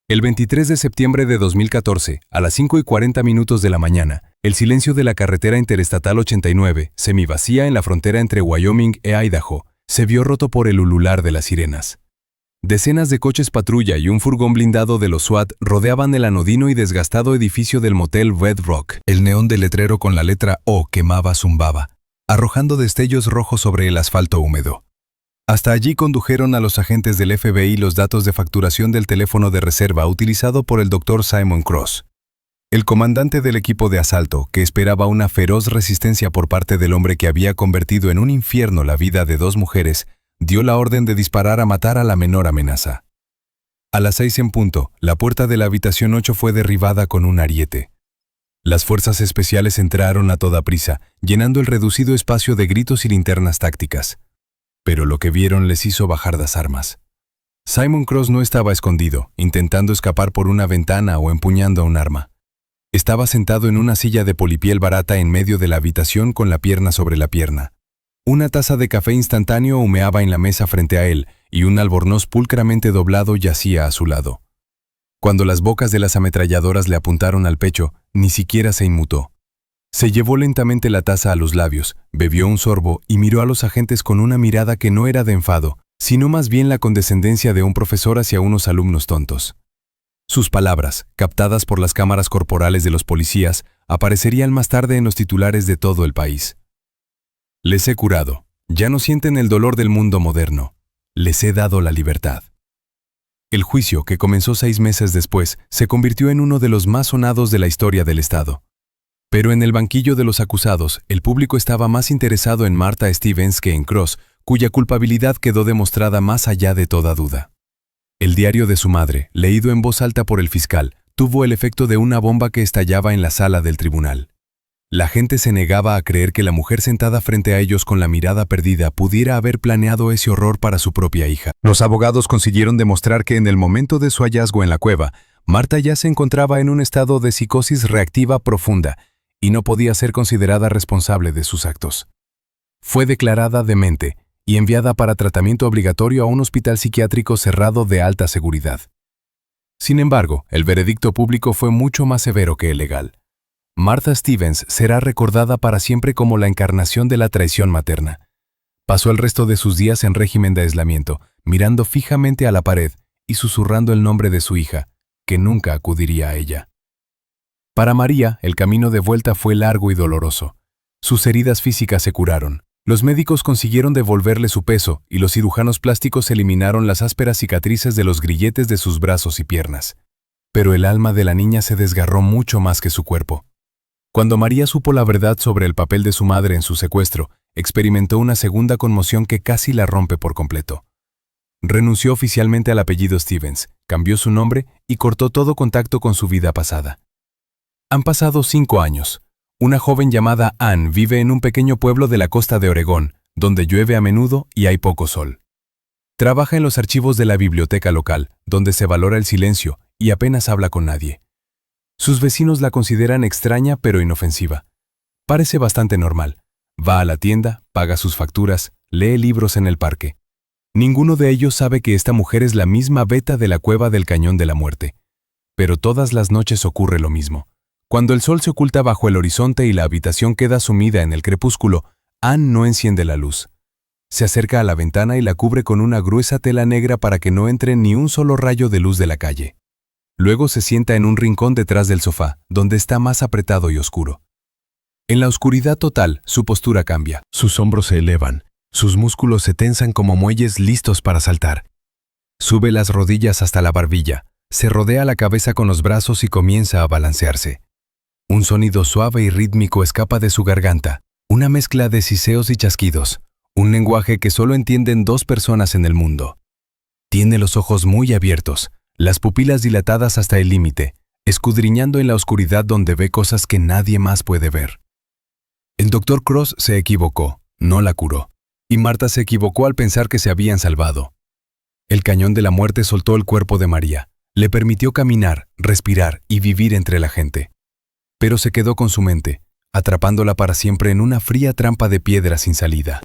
A: El 23 de septiembre de 2014, a las 5:40 de la mañana, el silencio de la carretera interestatal 89, semivacía en la frontera entre Wyoming e Idaho, se vio roto por el ulular de las sirenas. Decenas de coches patrulla y un furgón blindado de los SWAT rodeaban el anodino y desgastado edificio del motel Red Rock. El neón del letrero con la letra O zumbaba, arrojando destellos rojos sobre el asfalto húmedo. Hasta allí condujeron a los agentes del FBI los datos de facturación del teléfono de reserva utilizado por el Dr. Simon Cross. El comandante del equipo de asalto, que esperaba una feroz resistencia por parte del hombre que había convertido en un infierno la vida de 2 mujeres, dio la orden de disparar a matar a la menor amenaza. A las 6 en punto, la puerta de la habitación 8 fue derribada con un ariete. Las fuerzas especiales entraron a toda prisa, llenando el reducido espacio de gritos y linternas tácticas. Pero lo que vieron les hizo bajar las armas. Simon Cross no estaba escondido, intentando escapar por una ventana o empuñando un arma. Estaba sentado en una silla de polipiel barata en medio de la habitación con la pierna sobre la pierna. Una taza de café instantáneo humeaba en la mesa frente a él y un albornoz pulcramente doblado yacía a su lado. Cuando las bocas de las ametralladoras le apuntaron al pecho, ni siquiera se inmutó. Se llevó lentamente la taza a los labios, bebió un sorbo y miró a los agentes con una mirada que no era de enfado, sino más bien la condescendencia de un profesor hacia unos alumnos tontos. Sus palabras, captadas por las cámaras corporales de los policías, aparecerían más tarde en los titulares de todo el país. Les he curado. Ya no sienten el dolor del mundo moderno. Les he dado la libertad. El juicio, que comenzó 6 meses después, se convirtió en uno de los más sonados de la historia del Estado. Pero en el banquillo de los acusados, el público estaba más interesado en Martha Stevens que en Cross, cuya culpabilidad quedó demostrada más allá de toda duda. El diario de su madre, leído en voz alta por el fiscal, tuvo el efecto de una bomba que estallaba en la sala del tribunal. La gente se negaba a creer que la mujer sentada frente a ellos con la mirada perdida pudiera haber planeado ese horror para su propia hija. Los abogados consiguieron demostrar que en el momento de su hallazgo en la cueva, Martha ya se encontraba en un estado de psicosis reactiva profunda y no podía ser considerada responsable de sus actos. Fue declarada demente y enviada para tratamiento obligatorio a un hospital psiquiátrico cerrado de alta seguridad. Sin embargo, el veredicto público fue mucho más severo que el legal. Martha Stevens será recordada para siempre como la encarnación de la traición materna. Pasó el resto de sus días en régimen de aislamiento, mirando fijamente a la pared y susurrando el nombre de su hija, que nunca acudiría a ella. Para María, el camino de vuelta fue largo y doloroso. Sus heridas físicas se curaron. Los médicos consiguieron devolverle su peso y los cirujanos plásticos eliminaron las ásperas cicatrices de los grilletes de sus brazos y piernas. Pero el alma de la niña se desgarró mucho más que su cuerpo. Cuando María supo la verdad sobre el papel de su madre en su secuestro, experimentó una segunda conmoción que casi la rompe por completo. Renunció oficialmente al apellido Stevens, cambió su nombre y cortó todo contacto con su vida pasada. Han pasado 5 años. Una joven llamada Ann vive en un pequeño pueblo de la costa de Oregón, donde llueve a menudo y hay poco sol. Trabaja en los archivos de la biblioteca local, donde se valora el silencio y apenas habla con nadie. Sus vecinos la consideran extraña pero inofensiva. Parece bastante normal. Va a la tienda, paga sus facturas, lee libros en el parque. Ninguno de ellos sabe que esta mujer es la misma Beta de la cueva del Cañón de la Muerte. Pero todas las noches ocurre lo mismo. Cuando el sol se oculta bajo el horizonte y la habitación queda sumida en el crepúsculo, Ann no enciende la luz. Se acerca a la ventana y la cubre con una gruesa tela negra para que no entre ni un solo rayo de luz de la calle. Luego se sienta en un rincón detrás del sofá, donde está más apretado y oscuro. En la oscuridad total, su postura cambia. Sus hombros se elevan, sus músculos se tensan como muelles listos para saltar. Sube las rodillas hasta la barbilla, se rodea la cabeza con los brazos y comienza a balancearse. Un sonido suave y rítmico escapa de su garganta, una mezcla de siseos y chasquidos, un lenguaje que solo entienden 2 personas en el mundo. Tiene los ojos muy abiertos, las pupilas dilatadas hasta el límite, escudriñando en la oscuridad donde ve cosas que nadie más puede ver. El Dr. Cross se equivocó, no la curó, y Martha se equivocó al pensar que se habían salvado. El cañón de la muerte soltó el cuerpo de María, le permitió caminar, respirar y vivir entre la gente. Pero se quedó con su mente, atrapándola para siempre en una fría trampa de piedra sin salida.